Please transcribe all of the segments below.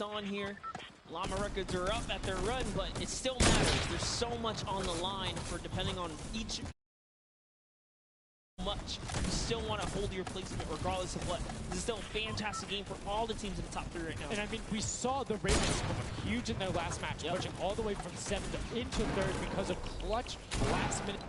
On here, Llama Records are up at their run, but it still matters. There's so much on the line for depending on each much. You still want to hold your placement regardless of what. This is still a fantastic game for all the teams in the top 3 right now. And I mean, we saw the Ravens come huge in their last match, pushing all the way from 7th into 3rd because of clutch last minute.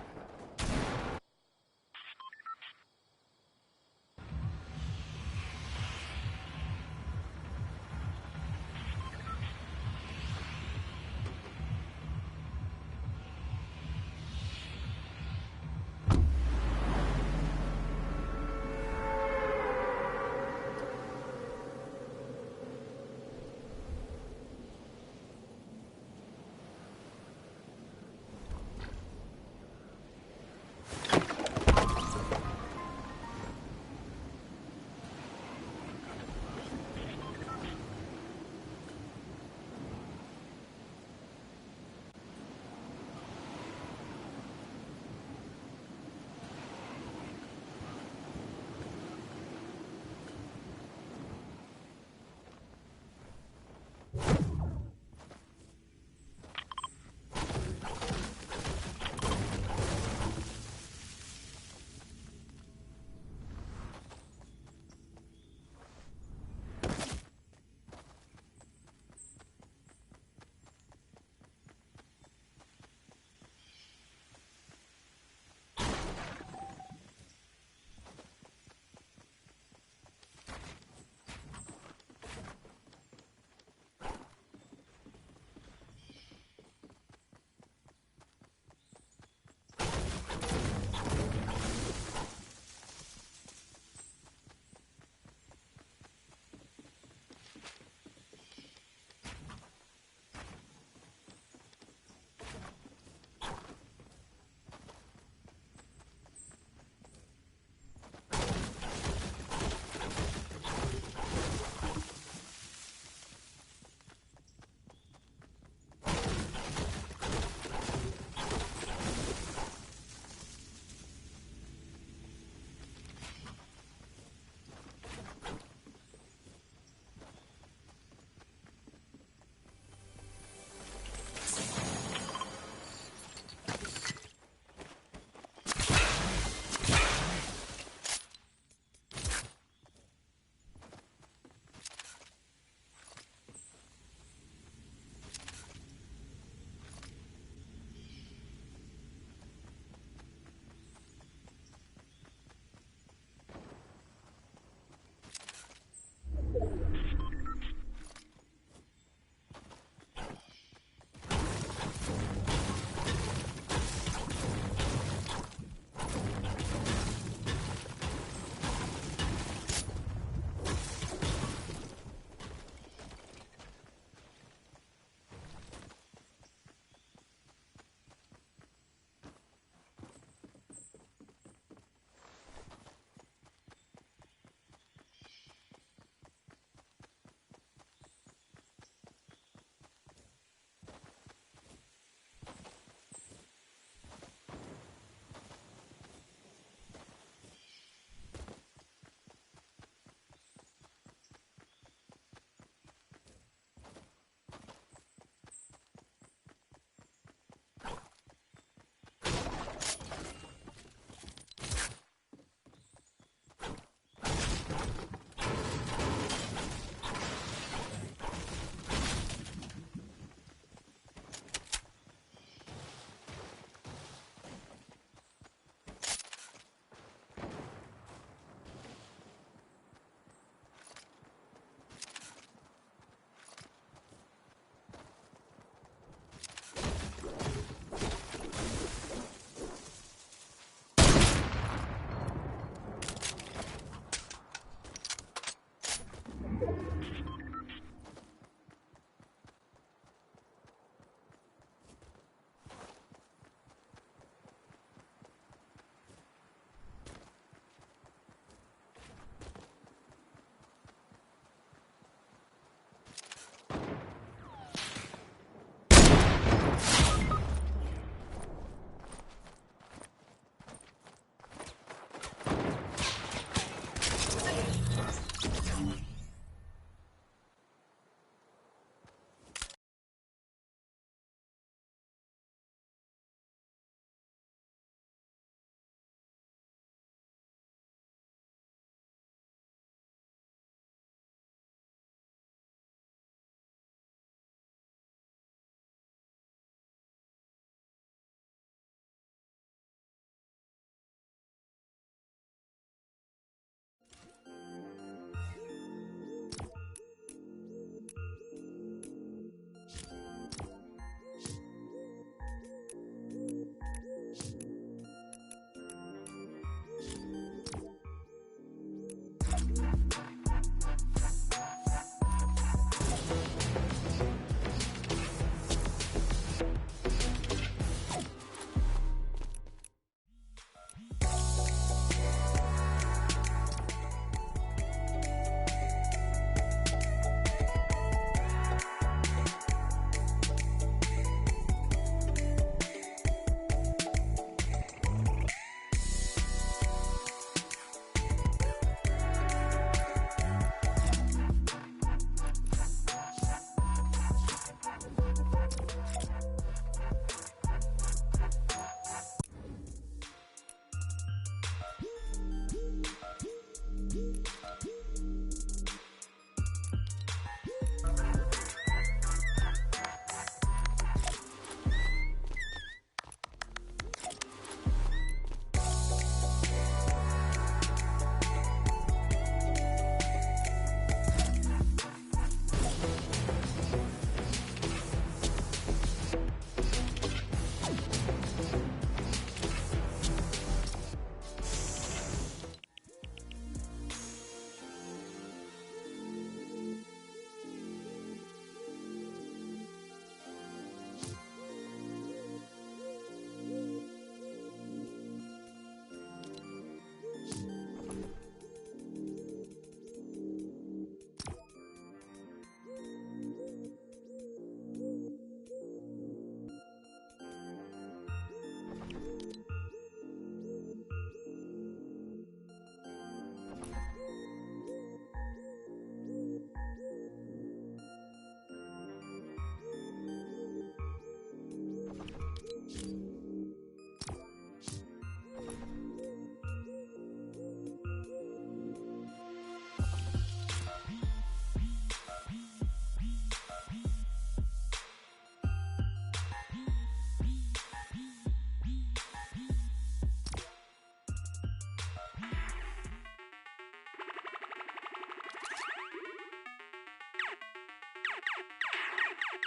The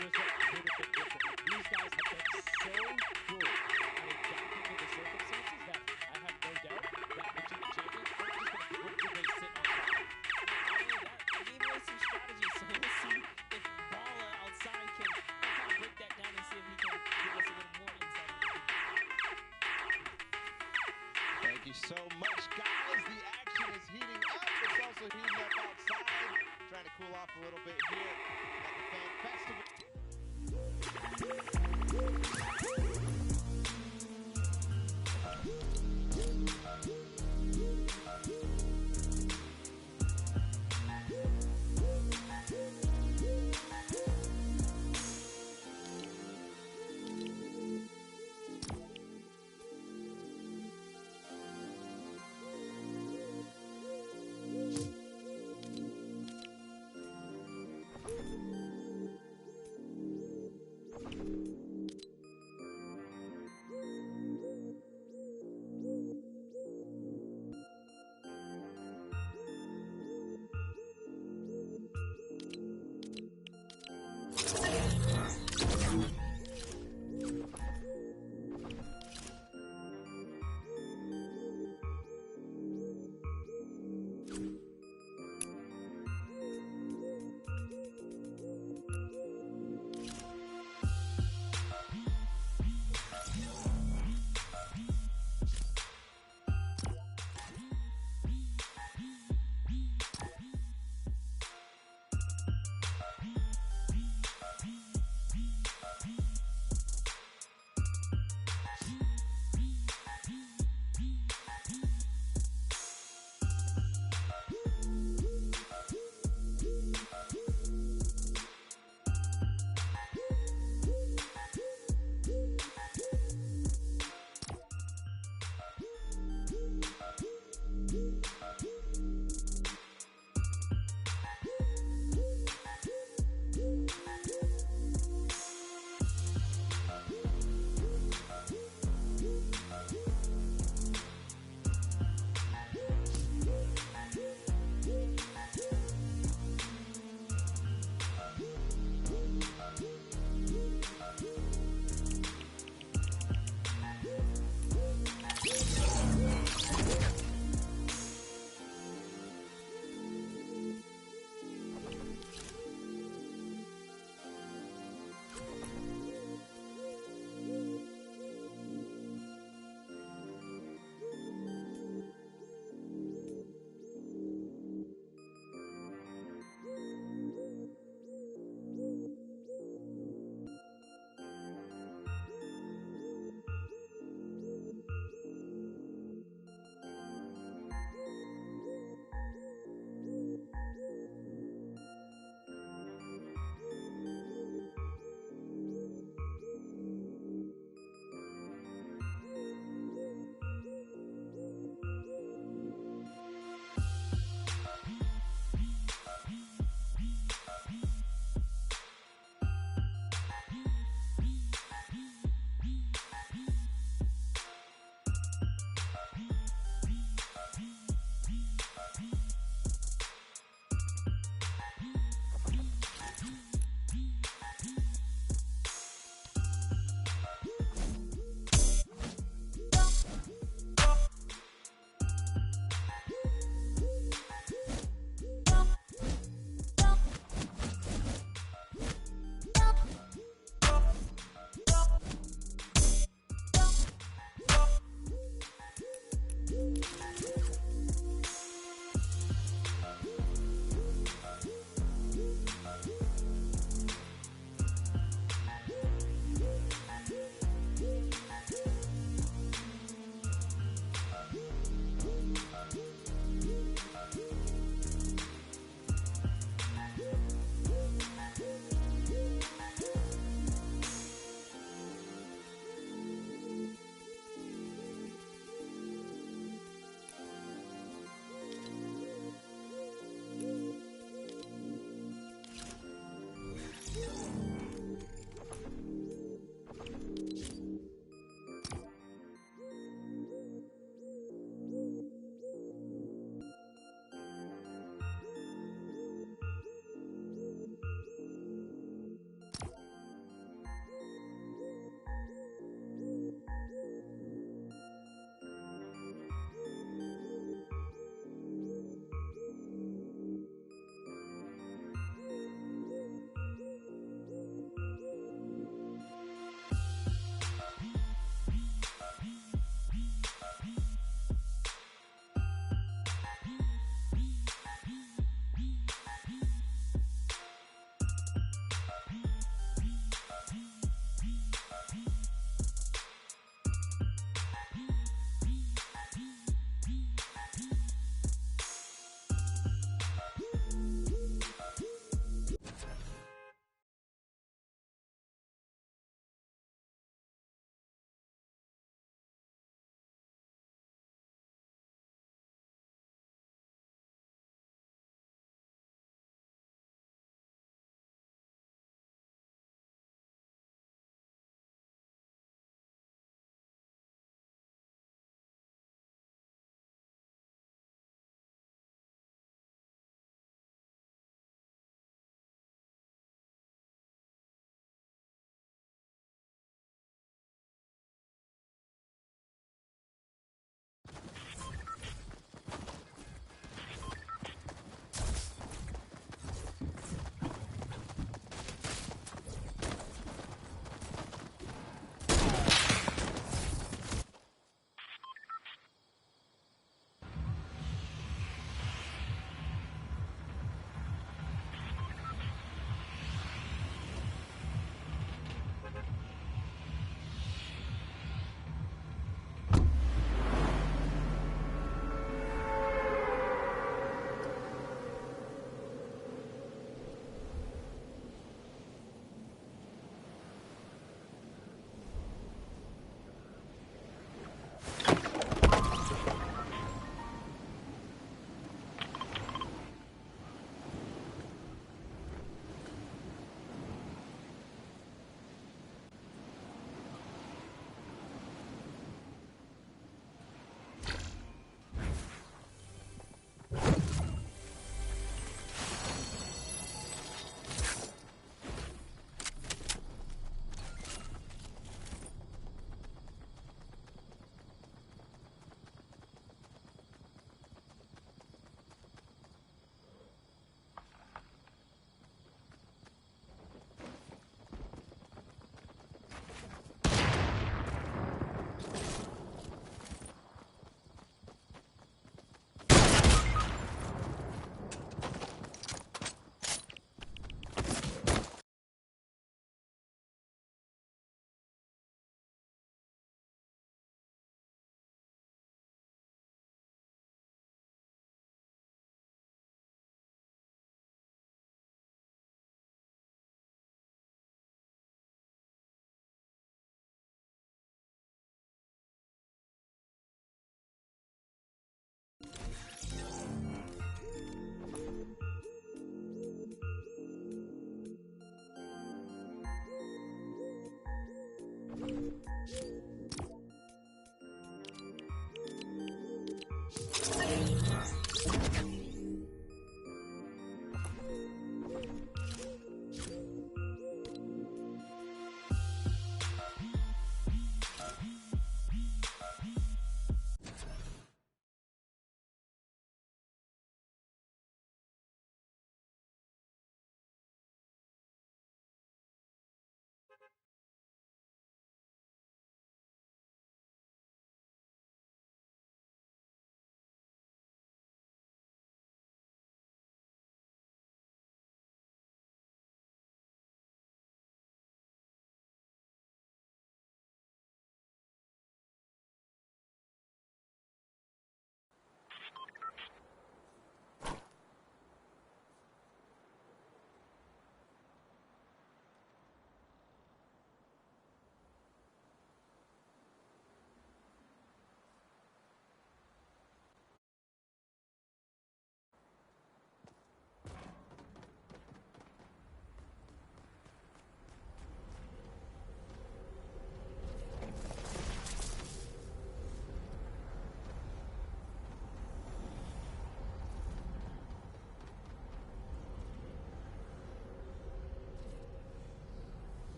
result would have been different. These guys have been so good at adapting to the circumstances that I have no doubt that Michigan champions are just going to comfortably sit on top. They gave away some strategies, so we'll see if Bala outside can kind of break that down and see if he can give us a little more insight. Thank you so much, guys. The action is heating up. It's also heating up outside. Trying to cool off a little bit here at the Fan Festival.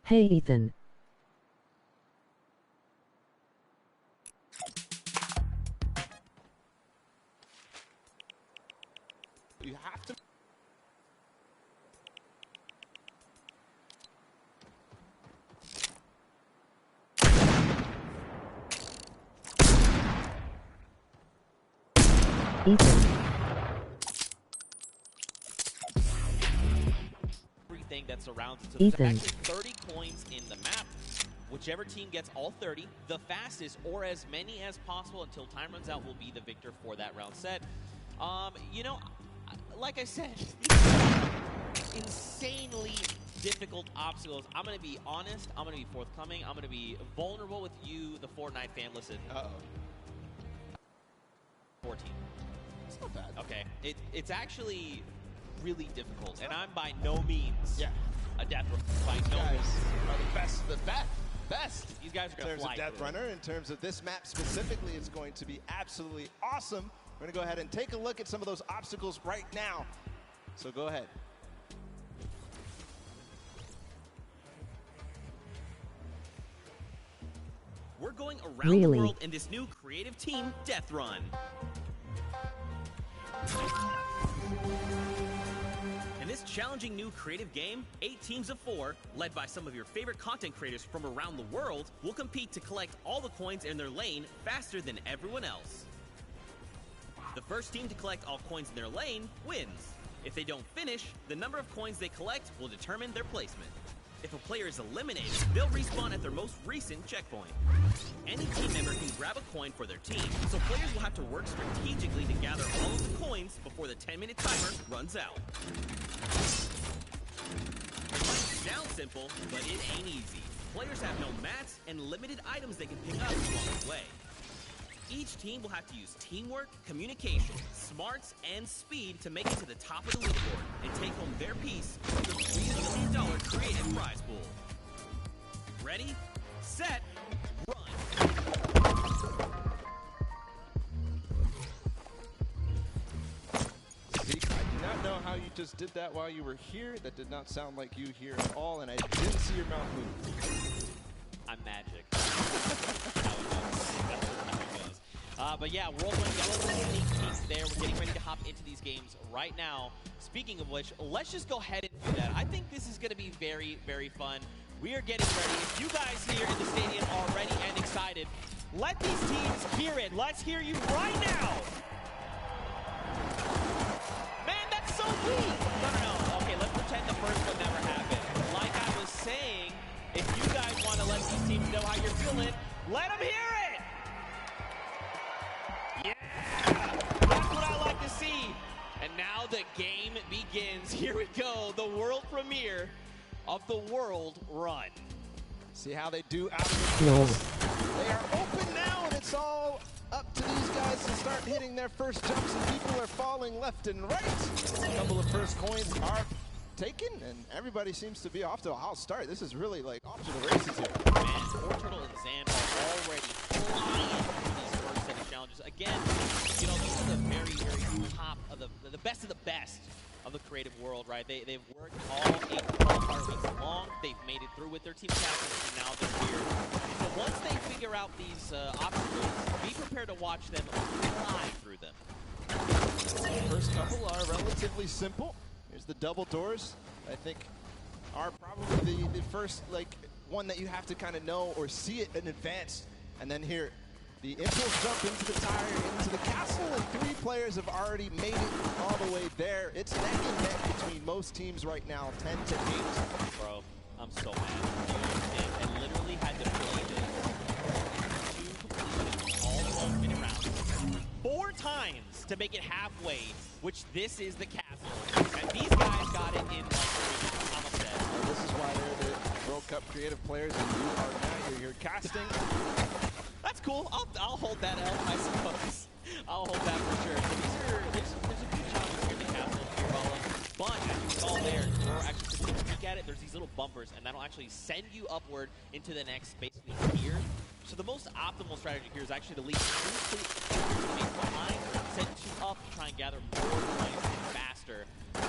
Hey Ethan. You have to. Ethan. Everything that surrounds it. So there's Ethan. actually 30 coins in the map. Whichever team gets all 30, the fastest or as many as possible until time runs out will be the victor for that round set. You know, like I said, insanely difficult obstacles. I'm going to be honest. I'm going to be forthcoming. I'm going to be vulnerable with you, the Fortnite fan. Listen. Uh-oh. 14. It's not bad. Okay. It's actually really difficult, and I'm by no means a death runner. By no Guys means. are the best of the best. These guys are In going to terms of fly Death through it. Runner, in terms of this map specifically, it's going to be absolutely awesome. We're going to go ahead and take a look at some of those obstacles right now. So go ahead. We're going around Really? the world in this new creative team, Death Run. In this challenging new creative game, 8 teams of 4, led by some of your favorite content creators from around the world, will compete to collect all the coins in their lane faster than everyone else. The first team to collect all coins in their lane wins. If they don't finish, the number of coins they collect will determine their placement. If a player is eliminated, they'll respawn at their most recent checkpoint. Any team member can grab a coin for their team, so players will have to work strategically to gather all of the coins before the 10-minute timer runs out. It might sound simple, but it ain't easy. Players have no mats and limited items they can pick up along the way. Each team will have to use teamwork, communication, smarts, and speed to make it to the top of the leaderboard and take home their piece of the $3 million creative prize pool. Ready, set, run. Zeke, I do not know how you just did that while you were here. That did not sound like you here at all, and I didn't see your mouth move. I'm magic. That's how it goes. But yeah, World One Yellow sneak peek there. We're getting ready to hop into these games right now. Speaking of which, let's just go ahead and do that. I think this is going to be very, very fun. We are getting ready. If you guys here in the stadium are ready and excited, let these teams hear it. Let's hear you right now. Man, that's so weak. No. Okay, let's pretend the first one never happened. Like I was saying, if you guys want to let these teams know how you're feeling, let them hear it. Yeah, that's what I like to see. And now the game begins. Here we go, the world premiere of the World Run. See how they do out of the No. They are open now, and it's all up to these guys to start hitting their first jumps, and people are falling left and right. A couple of first coins are taken, and everybody seems to be off to a hot start. This is really like off to the races here. Man, Four Turtle and Zan are already flying through these first set of challenges. Again, you know, these are the very, very top of the best of the best of the creative world, right? They've worked all 8 qualifier weeks long. They've made it through with their team captains, and now they're here. So once they figure out these obstacles, be prepared to watch them fly through them. First couple are relatively simple. Here's the double doors. I think are probably the first like one that you have to kind of know or see it in advance. And then here, the impulse jump into the tire, into the castle, and 3 players have already made it all the way there. It's neck and neck between most teams right now, 10 to 8. Bro, I'm so mad. I literally had to play this 2 completions, all 1-minute rounds, 4 times to make it halfway, which this is the castle. And these guys got it in like 3 minutes. I'm upset. This is why they're the World Cup creative players, and you are now you're casting. That's cool. I'll hold that L, I suppose. I'll hold that for sure. So there's a few challenges here in the castle here, but as you saw there, or actually if you peek at it, there's these little bumpers, and that'll actually send you upward into the next basically tier. So the most optimal strategy here is actually to leave 2 teammates behind, send 2 up, to try and gather more points faster.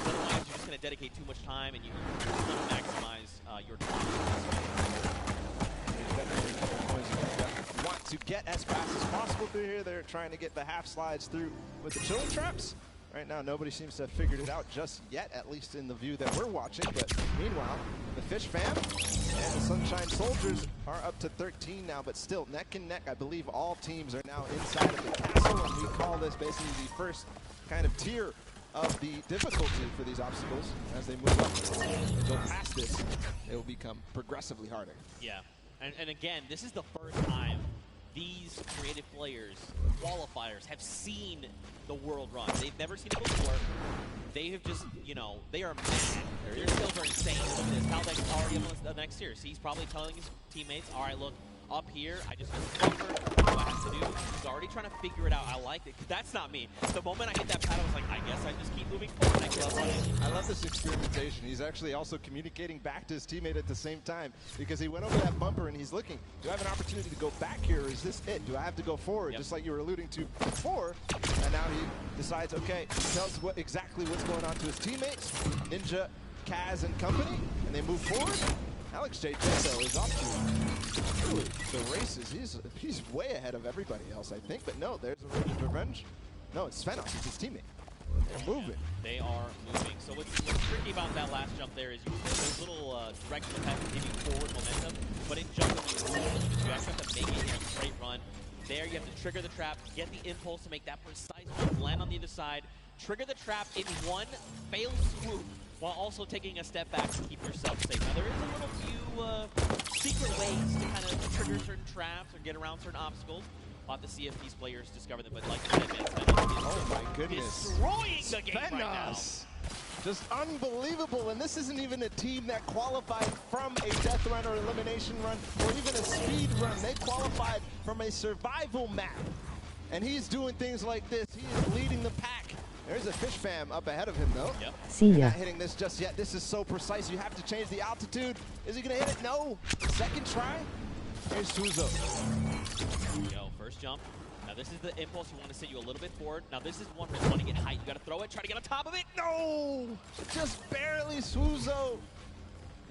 otherwise you're just going to dedicate too much time and you don't maximize your time. Want to get as fast as possible through here. They're trying to get the half slides through with the chilling traps. Right now, nobody seems to have figured it out just yet, at least in the view that we're watching. But meanwhile, the Fish Fam and the Sunshine Soldiers are up to 13 now, but still neck and neck. I believe all teams are now inside of the castle, and we call this basically the first kind of tier of the difficulty for these obstacles. As they move up and go past this, it will become progressively harder. Yeah, and again, this is the first time these creative players, qualifiers, have seen the world run. They've never seen it before. They have just, you know, they are mad. Their skills are insane. Look at this. Caldex already up on the next tier. So he's probably telling his teammates, all right, look, up here, I just missed the bumper. What do I have to do? He's already trying to figure it out. I like it. That's not me. The moment I hit that pad, I was like, I guess I just keep moving forward. I love this experimentation. He's actually also communicating back to his teammate at the same time, because he went over that bumper and he's looking, do I have an opportunity to go back here, or is this it? Do I have to go forward? Yep. Just like you were alluding to before. And now he decides, okay, he tells exactly what's going on to his teammates, Ninja, Kaz, and company, and they move forward. Alex JJ, though, is off to really the races. He's way ahead of everybody else, I think. But no, there's a revenge. No, it's Svenos. It's his teammate. They're moving. They are moving. So what's tricky about that last jump there is those little directional paths give you forward momentum, but in jumping you actually have to make it in a straight run. There you have to trigger the trap, get the impulse to make that precise one, land on the other side, trigger the trap in one fail swoop, while also taking a step back to keep yourself safe. Now, there is a little few secret ways to kind of trigger certain traps or get around certain obstacles. We'll have to see if these players discover them. But like I said, man, Svenos is oh my goodness, destroying the game right now. Just unbelievable. And this isn't even a team that qualified from a death run or elimination run or even a speed run. They qualified from a survival map. And he's doing things like this. He is leading the pack. There's a Fish Fam up ahead of him, though. Yep. See ya. Not hitting this just yet. This is so precise. You have to change the altitude. Is he going to hit it? No. Second try. Here's Suzo. Yo, first jump. Now, this is the impulse. You want to send you a little bit forward. Now, this is one where you want to get height. You got to throw it. Try to get on top of it. No. Just barely Suzo.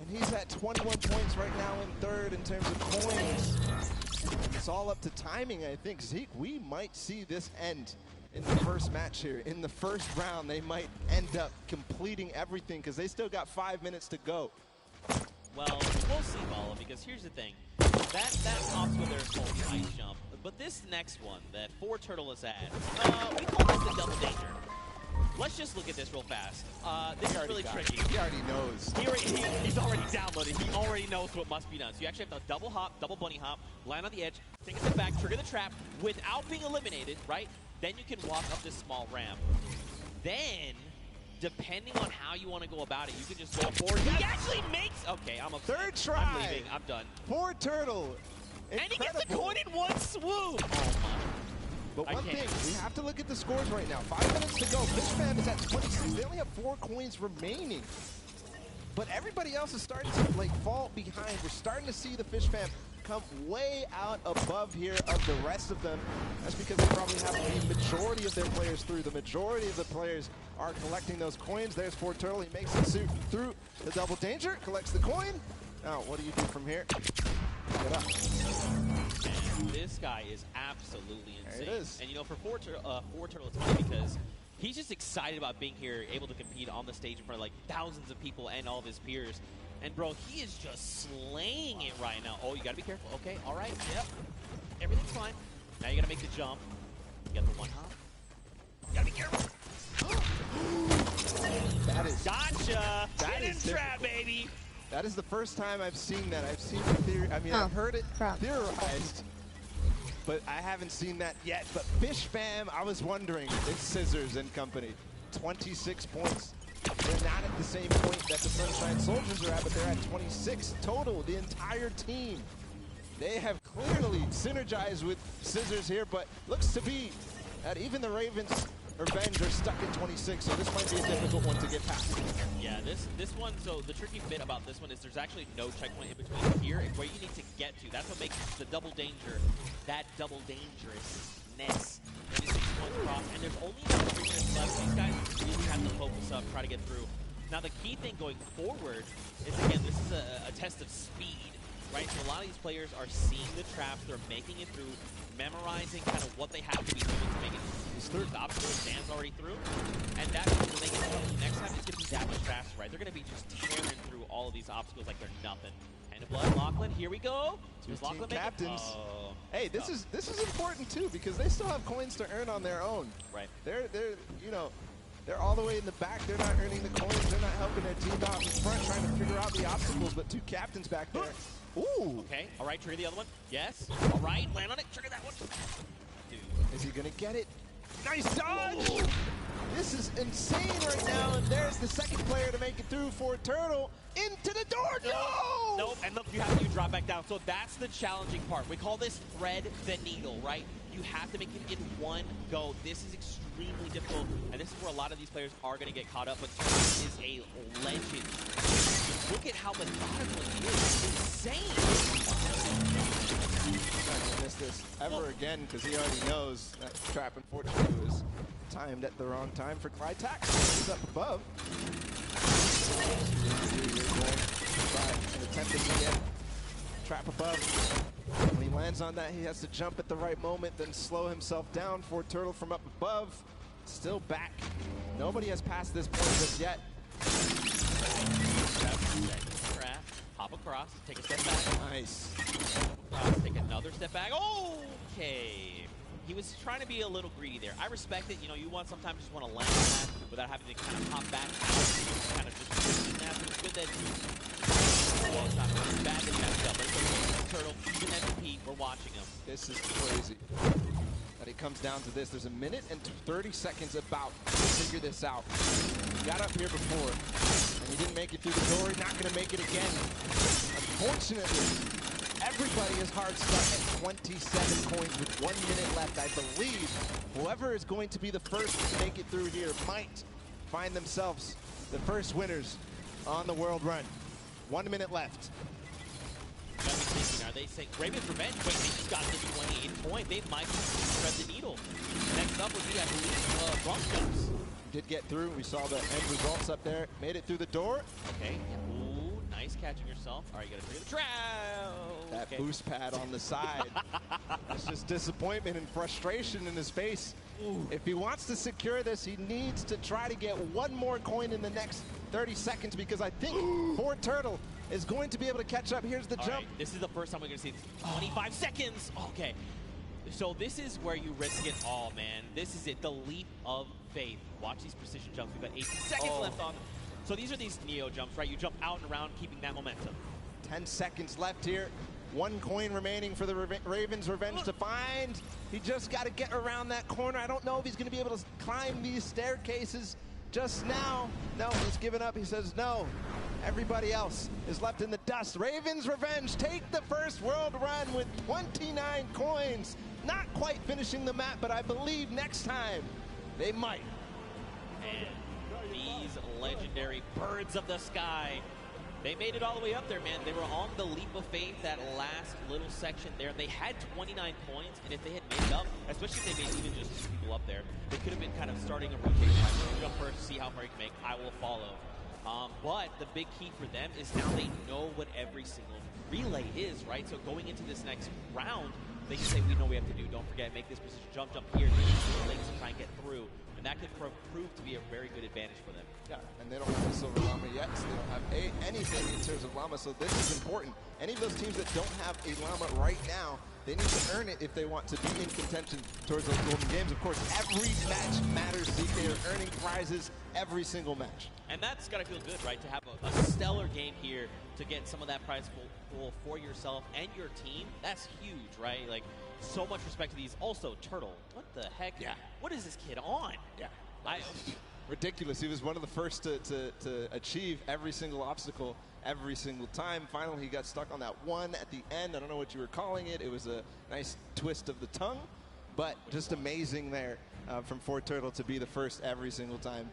And he's at 21 points right now in third in terms of coins. It's all up to timing, I think. Zeke, we might see this end in the first match here. In the first round, they might end up completing everything because they still got 5 minutes to go. Well, we'll see, Bala, because here's the thing. That obstacle there is called the ice jump. But this next one that 4Turtle is at, we call this the double danger. Let's just look at this real fast. This is really tricky. He already knows. He's already downloaded. He already knows what must be done. So you actually have to double hop, double bunny hop, land on the edge, take a step back, trigger the trap without being eliminated, right? Then you can walk up this small ramp. Then, depending on how you want to go about it, you can just go forward. He actually makes... Okay, I'm upset. Third try. I'm leaving. I'm done. 4Turtle. And he gets the coin in one swoop. Oh, my. But one thing, we have to look at the scores right now. 5 minutes to go. Fish Fam is at 26. They only have 4 coins remaining. But everybody else is starting to like fall behind. We're starting to see the Fish Fam come way out above here of the rest of them. That's because they probably have the majority of their players through. The majority of the players are collecting those coins. There's 4Turtle. He makes it through the double danger, collects the coin. Now, what do you do from here? Get up. And this guy is absolutely insane. There it is. And you know, for 4Turtle, it's funny because he's just excited about being here, able to compete on the stage in front of like thousands of people and all of his peers. And bro, he is just slaying it right now. Oh, you gotta be careful. Okay, all right, yep. Everything's fine. Now you gotta make the jump. You got the one hop. You gotta be careful. That is Gotcha! That Get is in trap, baby! That is the first time I've seen that. I've seen the theory. I mean, I've heard it theorized, but I haven't seen that yet. But Fish Fam, I was wondering, it's Scissors and company. 26 points. They're not at the same point that the Sunshine Soldiers are at, but they're at 26 total, the entire team. They have clearly synergized with Scissors here, but looks to be that even the Ravens Revenge are stuck in 26, so this might be a difficult one to get past. Yeah, this one, so the tricky bit about this one is there's actually no checkpoint in between here and where you need to get to. That's what makes the double danger that double dangerousness. When you points across, and there's only about 3 minutes left. These guys really have to focus up, try to get through. Now, the key thing going forward is, again, this is a test of speed, right? So a lot of these players are seeing the traps, they're making it through, memorizing kind of what they have to be doing to make it through. The obstacle stands already through, and that means when they get through next time, it's going to be that much faster, right? They're going to be just tearing through all of these obstacles like they're nothing. Hand of Blood, Lachlan, here we go. Two Does Lachlan team make it? captains. Oh, Hey, this is important too because they still have coins to earn on their own. right. They're they're all the way in the back. They're not earning the coins. They're not helping their team out in front, trying to figure out the obstacles. But two captains back there. Ooh. Okay, all right, trigger the other one. Yes. All right, land on it. Trigger that one. Dude. Is he gonna get it? Nice dodge! Ooh. This is insane right now, and there's the second player to make it through for Turtle. Into the door, no! Nope, and look, you drop back down. So that's the challenging part. We call this thread the needle, right? You have to make it in one go. This is extremely difficult, and this is where a lot of these players are going to get caught up, but Turtle is a legend. Look at how methodical he is. It's insane. He's not going to miss this ever again because he already knows that trap, unfortunately, was timed at the wrong time for Clytax. He's up above. And attempt this again. Trap above. When he lands on that, he has to jump at the right moment, then slow himself down for Turtle from up above. Still back. Nobody has passed this point just yet. Trap, hop across, take a step back. Nice. Across, take another step back. Okay. He was trying to be a little greedy there. I respect it. You know, you sometimes just want to land on that without having to kind of hop back out. Kind of just that. It's good that well, it's not bad that you have to jump, but it's okay. Turtle, even MVP, we're watching him. This is crazy. But it comes down to this. There's a minute and 30 seconds about to figure this out. He got up here before, and he didn't make it through the door. He's not going to make it again. Unfortunately, everybody is hard stuck at 27 coins with 1 minute left. I believe whoever is going to be the first to make it through here might find themselves the first winners on the world run. 1 minute left. Got me thinking, are they saying Raven's Revenge? Wait, they just got to the 28th point. They might thread the needle. Next up would be, I believe, Bronx Jumps. Did get through. We saw the end results up there. Made it through the door. Okay. Ooh, nice catching yourself. All right, you got to trigger the trap. That boost pad on the side. It's just disappointment and frustration in his face. Ooh. If he wants to secure this, he needs to try to get one more coin in the next 30 seconds because I think Ford Turtle is going to be able to catch up. Here's the jump. Right, this is the first time we're going to see 25 seconds. Okay. So this is where you risk it all, man. This is it, the leap of faith. Watch these precision jumps. We've got 18 seconds left on. So these are these Neo jumps, right? You jump out and around, keeping that momentum. 10 seconds left here. 1 coin remaining for the Ravens Revenge to find. He just got to get around that corner. I don't know if he's going to be able to climb these staircases just now. No, he's given up. He says no. Everybody else is left in the dust. Ravens Revenge take the first world run with 29 coins. Not quite finishing the map, but I believe next time they might. And these legendary birds of the sky, they made it all the way up there, man. They were on the leap of faith, that last little section there. They had 29 points, and if they had made it up, especially if they made even just 2 people up there, they could have been kind of starting a rotation. You jump first, see how far you can make. I will follow. But the big key for them is now they know what every single relay is, right? So going into this next round, they can say, we know what we have to do. Don't forget, make this precision jump here, relays to try and get through. And that could prove to be a very good advantage for them. Yeah, and they don't have a Silver Llama yet, so they don't have anything in terms of Llama, so this is important. Any of those teams that don't have a Llama right now, they need to earn it if they want to be in contention towards those golden games. Of course, every match matters. They are earning prizes every single match. And that's got to feel good, right? To have a stellar game here to get some of that prize pool for yourself and your team. That's huge, right? Like, so much respect to these. Also, Turtle, what the heck? Yeah. What is this kid on? Yeah. Ridiculous. He was one of the first to achieve every single obstacle every single time. Finally, he got stuck on that one at the end. I don't know what you were calling it. It was a nice twist of the tongue, but just amazing there from Ford Turtle to be the first every single time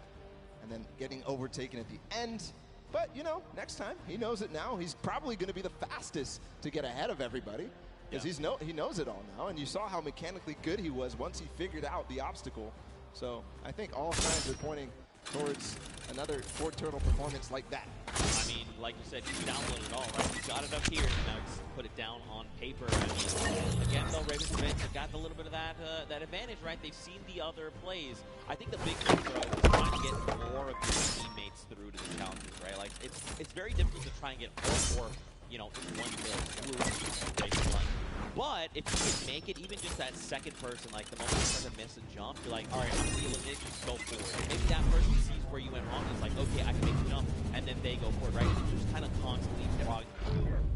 and then getting overtaken at the end. But, you know, next time, he knows it now. He's probably going to be the fastest to get ahead of everybody. because he knows it all now, and you saw how mechanically good he was once he figured out the obstacle. So I think all signs are pointing towards another Ford Turtle performance like that. I mean, like you said, you downloaded it all, right? You got it up here, now just put it down on paper. I mean, again, though, Ravens Revenge have got a little bit of that that advantage, right? They've seen the other plays. I think the big thing, though, is trying to get more of your teammates through to the challenges, right? Like, it's very difficult to try and get all four, you know, in one build through race one. But if you can make it, even just that second person, like the moment you start to miss and jump, you're like, all right, I'm feeling it, just go forward. Maybe that person sees where you went wrong and is like, okay, I can make the jump, and then they go forward, right? And you're just kind of constantly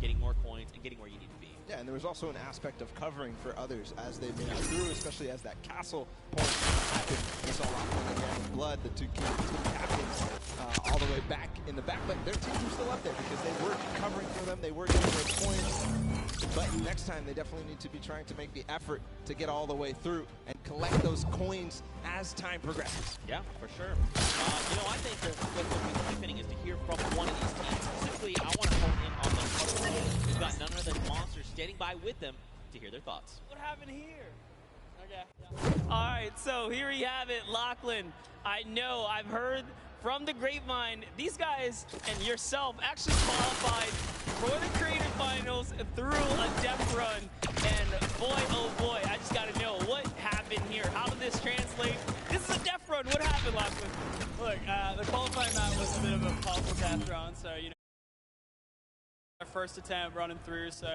getting more coins and getting where you need to be. Yeah, and there was also an aspect of covering for others as they made it through, especially as that castle point happened. We saw Lachlan again with Blood, the two captains, all the way back in the back, but their teams were still up there because they were covering for them, they were getting their points. But next time, they definitely need to be trying to make the effort to get all the way through and collect those coins as time progresses. Yeah, for sure. You know, I think that what would be fitting is to hear from one of these teams. Specifically, I want to hone in on the Puzzle. We've got none other than Monsters standing by with them to hear their thoughts. What happened here? Okay. Yeah. All right, so here we have it, Lachlan. I know, I've heard from the grapevine, these guys and yourself actually qualified for the Creative Finals through a death run. And boy, oh boy, I just got to know what happened here. How did this translate? This is a death run. What happened, Lachlan? Look, the qualifying map was a bit of a powerful death run, so, you know, our first attempt running through, so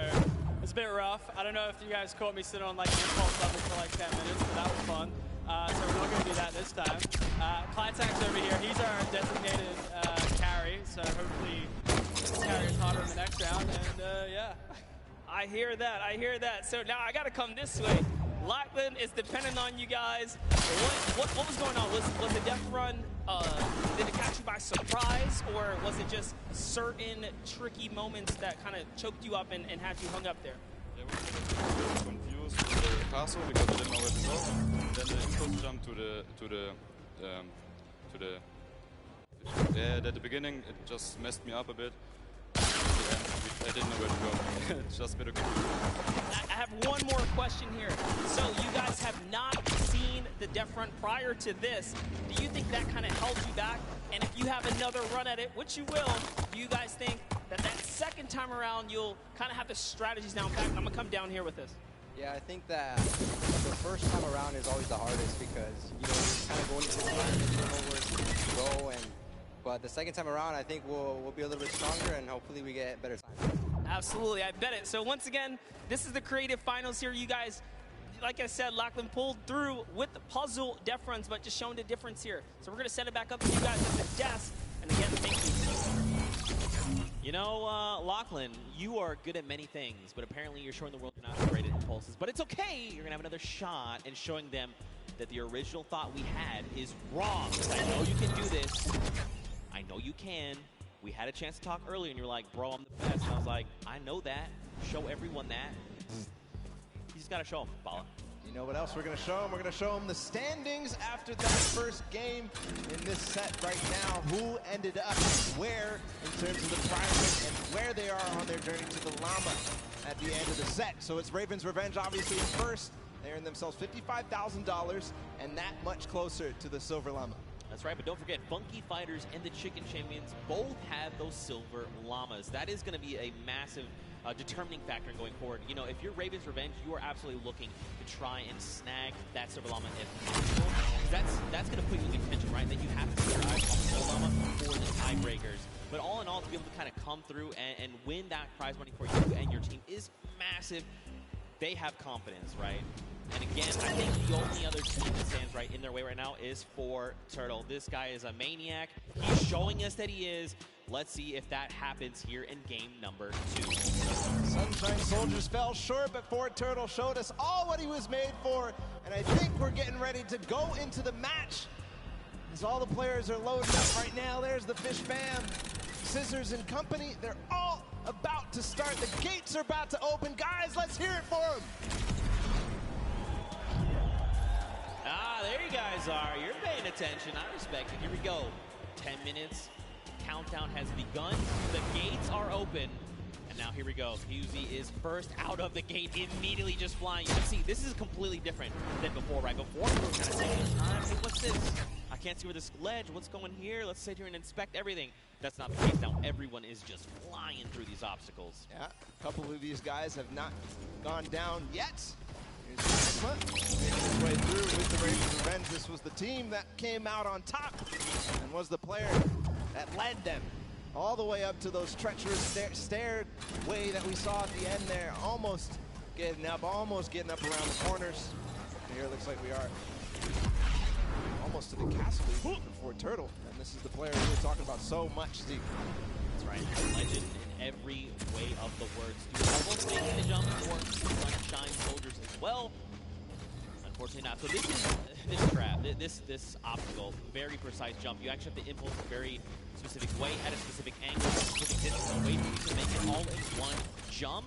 it's a bit rough. I don't know if you guys caught me sitting on like the impulse level for like 10 minutes, but that was fun. So we're not going to do that this time. Clytax over here, he's our designated carry, so hopefully carry is harder in the next round, and yeah. I hear that, I hear that. So now I got to come this way. Lachlan is dependent on you guys. What was going on? Was the death run, did it catch you by surprise, or was it just certain tricky moments that kind of choked you up and had you hung up there? I was confused with the castle because I didn't know where to go. And then the impulse jump at the beginning, it just messed me up a bit. I didn't know where to go. It's just a bit of confusion. I have one more question here. So you guys have not seen the death run prior to this. Do you think that kind of held you back? And if you have another run at it, which you will, do you guys think that second time around you'll kind of have the strategies down pat? I'm going to come down here with this. Yeah, I think that the first time around is always the hardest because, you know, you're kind of going into the environment, you don't know where to go, but the second time around, I think we'll be a little bit stronger and hopefully we get better time. Absolutely, I bet it. So once again, this is the Creative Finals here. You guys, like I said, Lachlan pulled through with the puzzle death runs, but just showing the difference here. So we're going to set it back up to you guys at the desk. And again, thank you. You know, Lachlan, you are good at many things, but apparently you're showing the world you're not great at impulses. But it's okay. You're going to have another shot and showing them that the original thought we had is wrong. I know you can do this. I know you can. We had a chance to talk earlier, and you're like, bro, I'm the best. And I was like, I know that. Show everyone that. You just got to show them, Bala. You know what else we're going to show them? We're going to show them the standings after that first game in this set right now. Who ended up where in terms of the prizes and where they are on their journey to the llama at the end of the set. So it's Ravens Revenge, obviously, in first. They earned themselves $55,000 and that much closer to the silver llama. That's right, but don't forget, Funky Fighters and the Chicken Champions both have those silver llamas. That is going to be a massive determining factor in going forward. You know, if you're Ravens Revenge, you are absolutely looking to try and snag that silver llama if possible. That's going to put you in contention, right? That you have to keep your eyes on the silver llama for the tiebreakers. But all in all, to be able to kind of come through and win that prize money for you and your team is massive. They have confidence, right? And again, I think the only other team that stands right in their way right now is Ford Turtle. This guy is a maniac. He's showing us that he is. Let's see if that happens here in game number 2. Sunshine Soldiers fell short, but Ford Turtle showed us all what he was made for. And I think we're getting ready to go into the match. As all the players are loading up right now, there's the Fish Fam, Scissors and company. They're all about to start. The gates are about to open. Guys, let's hear it for them. Ah, there you guys are. You're paying attention. I respect it. Here we go. 10 minutes. Countdown has begun. The gates are open. And now here we go. Husey is first out of the gate, immediately just flying. You can see, this is completely different than before, right? Before, we were kind of taking time. Hey, what's this? I can't see where this ledge, what's going here? Let's sit here and inspect everything. That's not the case now. Everyone is just flying through these obstacles. Yeah, a couple of these guys have not gone down yet. Here's Sigma making his way through with the Ravens Revenge. This was the team that came out on top and was the player that led them all the way up to those treacherous stairway that we saw at the end there. Almost getting up around the corners. Here it looks like we are almost to the castle for Turtle. And this is the player we were talking about so much, Zeke. That's right. Legend in every way of the words. Do almost making the jump for Sunshine Soldiers as well. Unfortunately not. So this is this trap, this obstacle, very precise jump. You actually have to impulse a very specific way, at a specific angle, a specific distance away from you to make it all in one jump.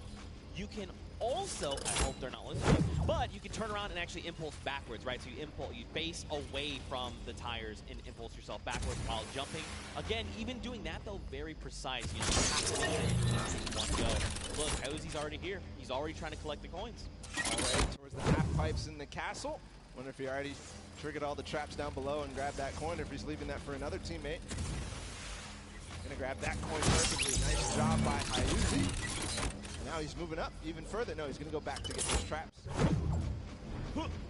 You can also, I hope they're not listening, but you can turn around and actually impulse backwards, right? So you face away from the tires and impulse yourself backwards while jumping. Again, even doing that though, very precise. You know, you have to make sure you do this in one go. Look, Hosey's already here. He's already trying to collect the coins. Already towards the half pipes in the castle. Wonder if he already triggered all the traps down below and grabbed that coin, or if he's leaving that for another teammate. Gonna grab that coin perfectly. Nice job by Hyuzi. Now he's moving up even further. No, he's gonna go back to get those traps.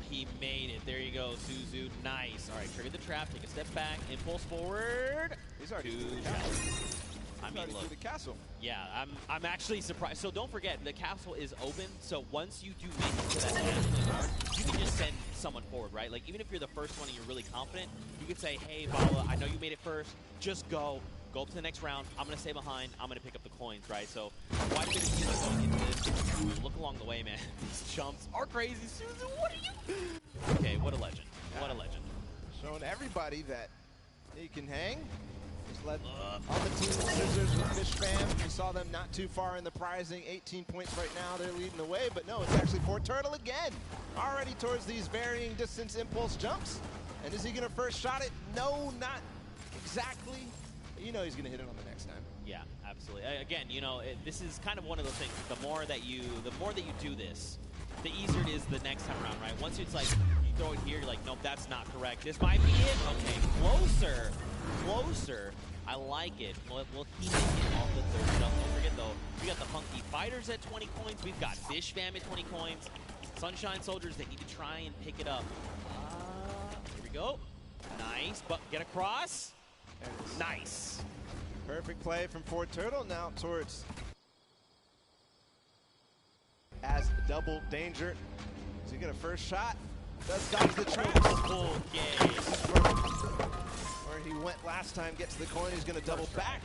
He made it. There you go, Suzu. Nice. All right, trigger the trap. Take a step back. Impulse forward. He's already to through the castle. I mean, look. Through the castle. Yeah, I'm actually surprised. So don't forget, the castle is open. So once you do make it to that halfway mark, you can just send someone forward, right? Like even if you're the first one and you're really confident, you can say, "Hey, Vala, I know you made it first. Just go. Go up to the next round. I'm going to stay behind. I'm going to pick up the coins," right? So quite a bit of feeling going into this. Look along the way, man. These jumps are crazy. Suzu, what are you? Okay, what a legend. What a legend. Showing everybody that he can hang. Just led on the team Scissors with Fish Fam. We saw them not too far in the prizing. 18 points right now. They're leading the way, but no, it's actually for Turtle again. Already towards these varying distance impulse jumps. And is he going to first shot it? No, not exactly. You know he's going to hit it on the next time. Yeah, absolutely. Again, you know, this is kind of one of those things. The more that you do this, the easier it is the next time around, right? Once it's like you throw it here, you're like, nope, that's not correct. This might be it. Okay, closer, closer. I like it. Well, he did get all the third stuff. Don't forget though, we got the Funky Fighters at 20 coins. We've got Fish Fam at 20 coins. Sunshine Soldiers, they need to try and pick it up. Here we go. Nice, but get across. Nice. Perfect play from Fort Turtle. Now towards as double danger. Is he gonna first shot? Does dodge the trap. Okay. Where he went last time, gets the coin. He's gonna double back.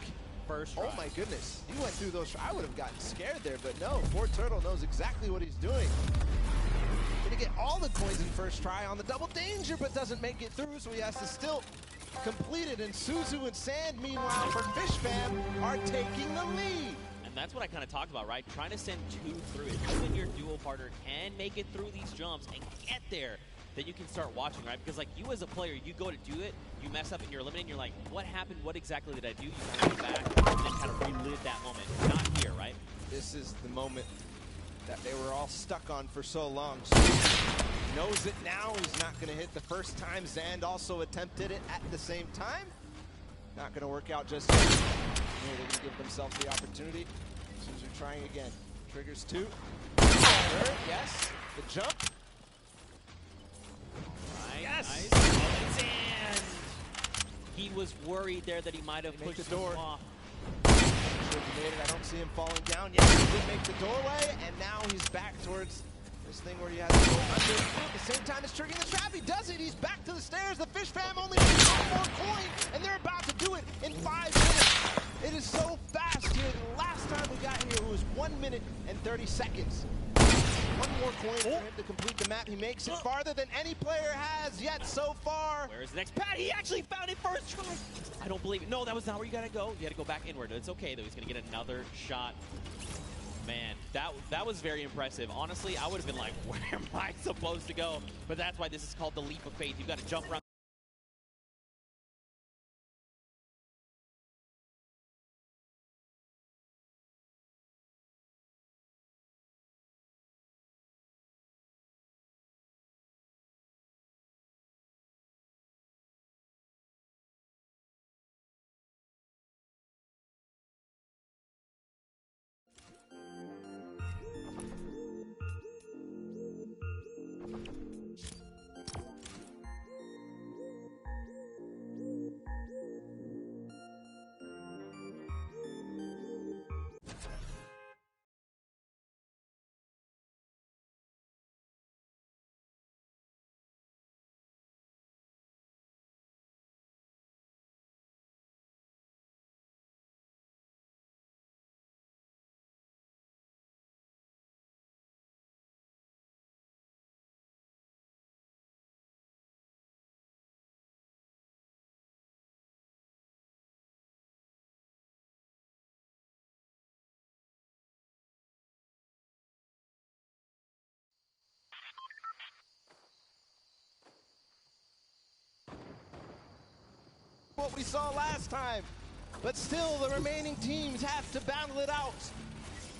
First try. Oh my goodness. He went through those. I would have gotten scared there, but no. Fort Turtle knows exactly what he's doing. Gonna get all the coins in first try on the double danger, but doesn't make it through, so he has to still complete it. And Suzu and Sand, meanwhile, for Fish Fam, are taking the lead. And that's what I kind of talked about, right? Trying to send two through it. You and your duo partner can make it through these jumps and get there. Then you can start watching, right? Because like you as a player, you go to do it, you mess up and you're eliminated, and you're like, what happened? What exactly did I do? You kind of go back and then kind of relive that moment. Not here, right? This is the moment that they were all stuck on for so long. Suzu knows it now. He's not going to hit the first time. Zand also attempted it at the same time. Not going to work out just yet. They're going to give themselves the opportunity. Suzu trying again. Triggers two. Third, yes. The jump. Right, Yes. Nice. And he was worried there that he might have pushed the door. him off. I don't see him falling down. Yes, he did make the doorway, and now he's back towards this thing where he has to go under. At the same time as triggering the trap, he does it. He's back to the stairs. The Fish Fam only needs one more coin, and they're about to do it in 5 minutes. It is so fast here. The last time we got here, it was 1 minute and 30 seconds. One more coin for him to complete the map. He makes it farther than any player has yet so far. Where's the next pad? He actually found it first try. I don't believe it. No, that was not where you gotta go. You gotta go back inward. It's okay though. He's gonna get another shot. Man, that was very impressive. Honestly, I would have been like, where am I supposed to go? But that's why this is called the leap of faith. You've got to jump around. what we saw last time. But still, the remaining teams have to battle it out.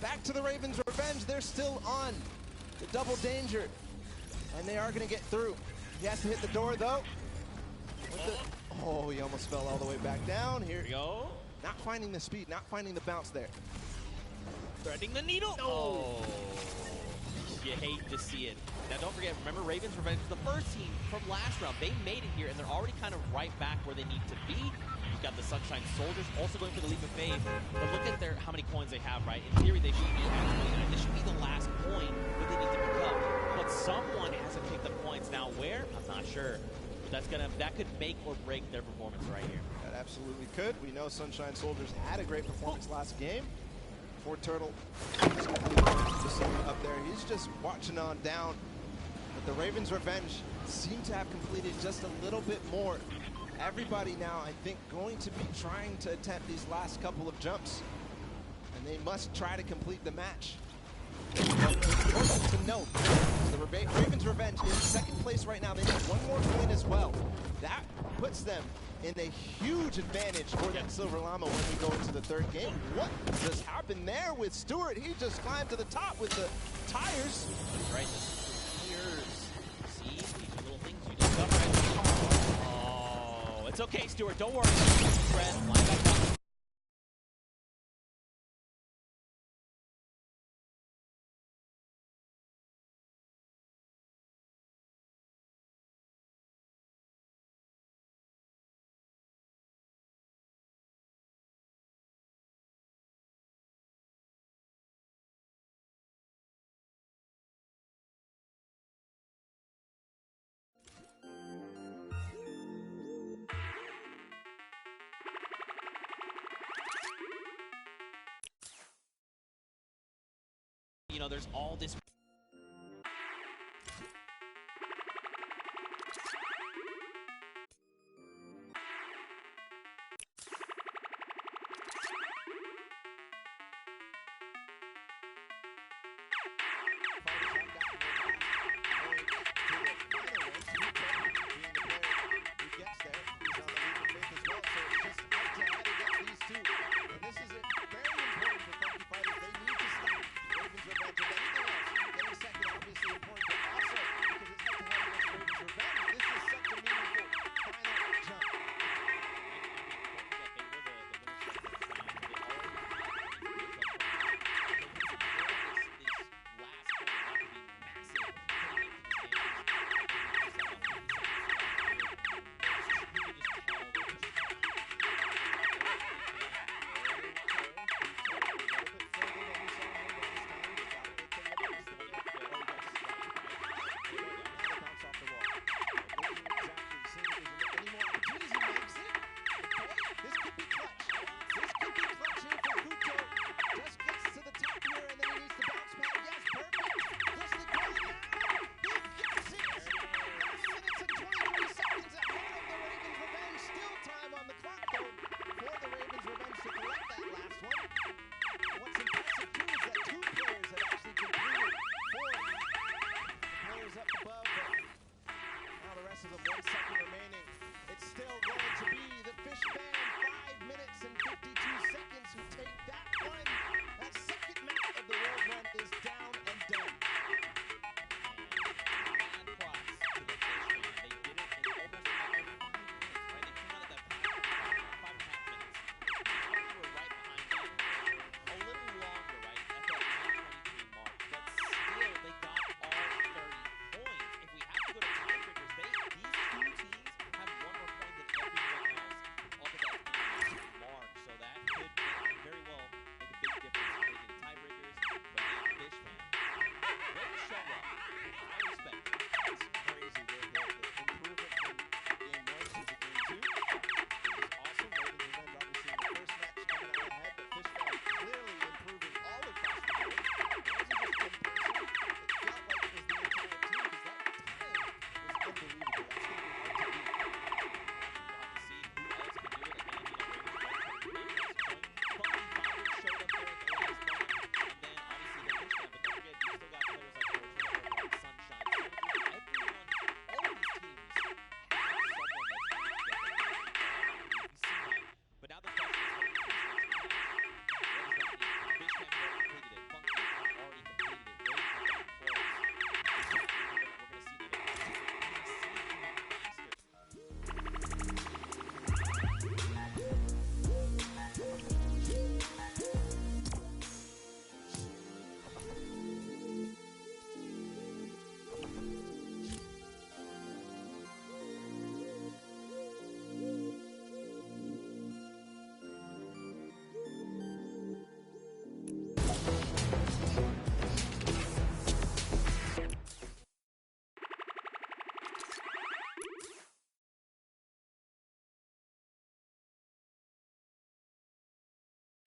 Back to the Ravens' revenge. They're still on the double danger. And they are going to get through. He has to hit the door, though. Oh, he almost fell all the way back down. Here we go. Not finding the speed, not finding the bounce there. Threading the needle. Oh. You hate to see it. Now, don't forget, remember, Ravens Revenge, the first team from last round, they made it here, and they're already kind of right back where they need to be. You've got the Sunshine Soldiers also going for the leap of faith. But look at how many coins they have, right? In theory, they should be at 29. This should be the last coin that they need to pick up. But someone hasn't picked up coins. Now, where? I'm not sure. But that could make or break their performance right here. That absolutely could. We know Sunshine Soldiers had a great performance last game. Ford Turtle just up there. He's just watching on down. But the Ravens' revenge seem to have completed just a little bit more. Everybody now, I think, going to be trying to attempt these last couple of jumps. And they must try to complete the match. Important to note, the Ravens' revenge is second place right now. They need one more coin as well. That puts them in a huge advantage for that Silver Llama when we go into the third game. What just happened there with Stewart? He just climbed to the top with the tires. Right, the tires. See, these are little things you discover. Oh, it's okay, Stewart. Don't worry. Fred, line back up. You know, there's all this.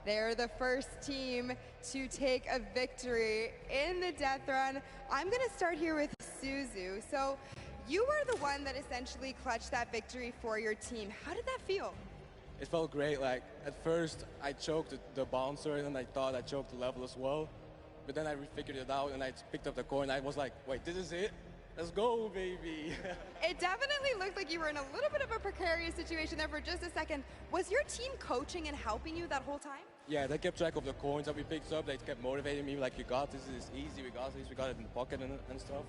They're the first team to take a victory in the death run. I'm going to start here with Suzu. So you were the one that essentially clutched that victory for your team. How did that feel? It felt great. Like at first I choked the bouncer and I thought I choked the level as well. But then I figured it out and I picked up the coin. I was like, wait, this is it? Let's go, baby. It definitely looked like you were in a little bit of a precarious situation there for just a second. Was your team coaching and helping you that whole time? Yeah, they kept track of the coins that we picked up. They kept motivating me like, you got this, this is easy, we got this, we got it in the pocket and stuff.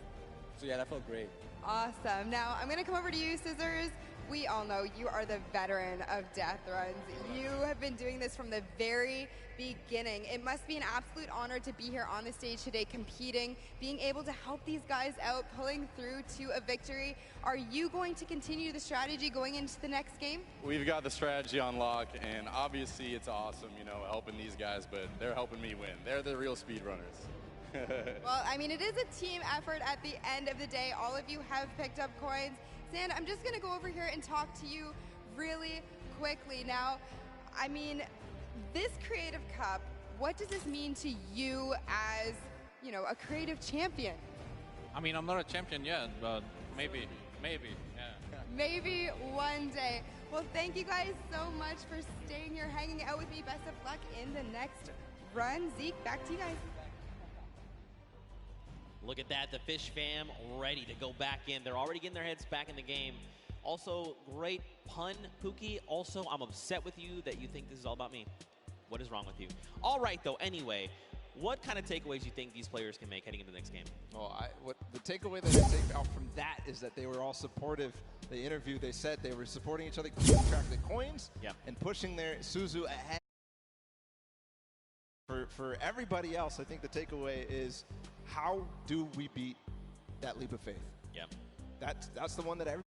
So yeah, that felt great. Awesome. Now I'm going to come over to you, Scissors. We all know you are the veteran of death runs. You have been doing this from the very beginning. It must be an absolute honor to be here on the stage today competing, being able to help these guys out, pulling through to a victory. Are you going to continue the strategy going into the next game? We've got the strategy on lock, and obviously it's awesome, you know, helping these guys, but they're helping me win. They're the real speedrunners. Well, I mean, it is a team effort at the end of the day. All of you have picked up coins. Sand, I'm just going to go over here and talk to you really quickly. Now, I mean, this Creative Cup, what does this mean to you as, you know, a creative champion? I mean, I'm not a champion yet, but maybe, yeah. Maybe one day. Well, thank you guys so much for staying here, hanging out with me. Best of luck in the next run. Zeke, back to you guys. Look at that, the Fish fam ready to go back in. They're already getting their heads back in the game. Also, great pun, Pookie. Also, I'm upset with you that you think this is all about me. What is wrong with you? All right, though, anyway, what kind of takeaways do you think these players can make heading into the next game? Well, what the takeaway that I take out from that is that they were all supportive. They interviewed, they said they were supporting each other, keeping track of the coins, and pushing their Suzu ahead. For everybody else, I think the takeaway is, how do we beat that leap of faith? Yeah. That's the one that everybody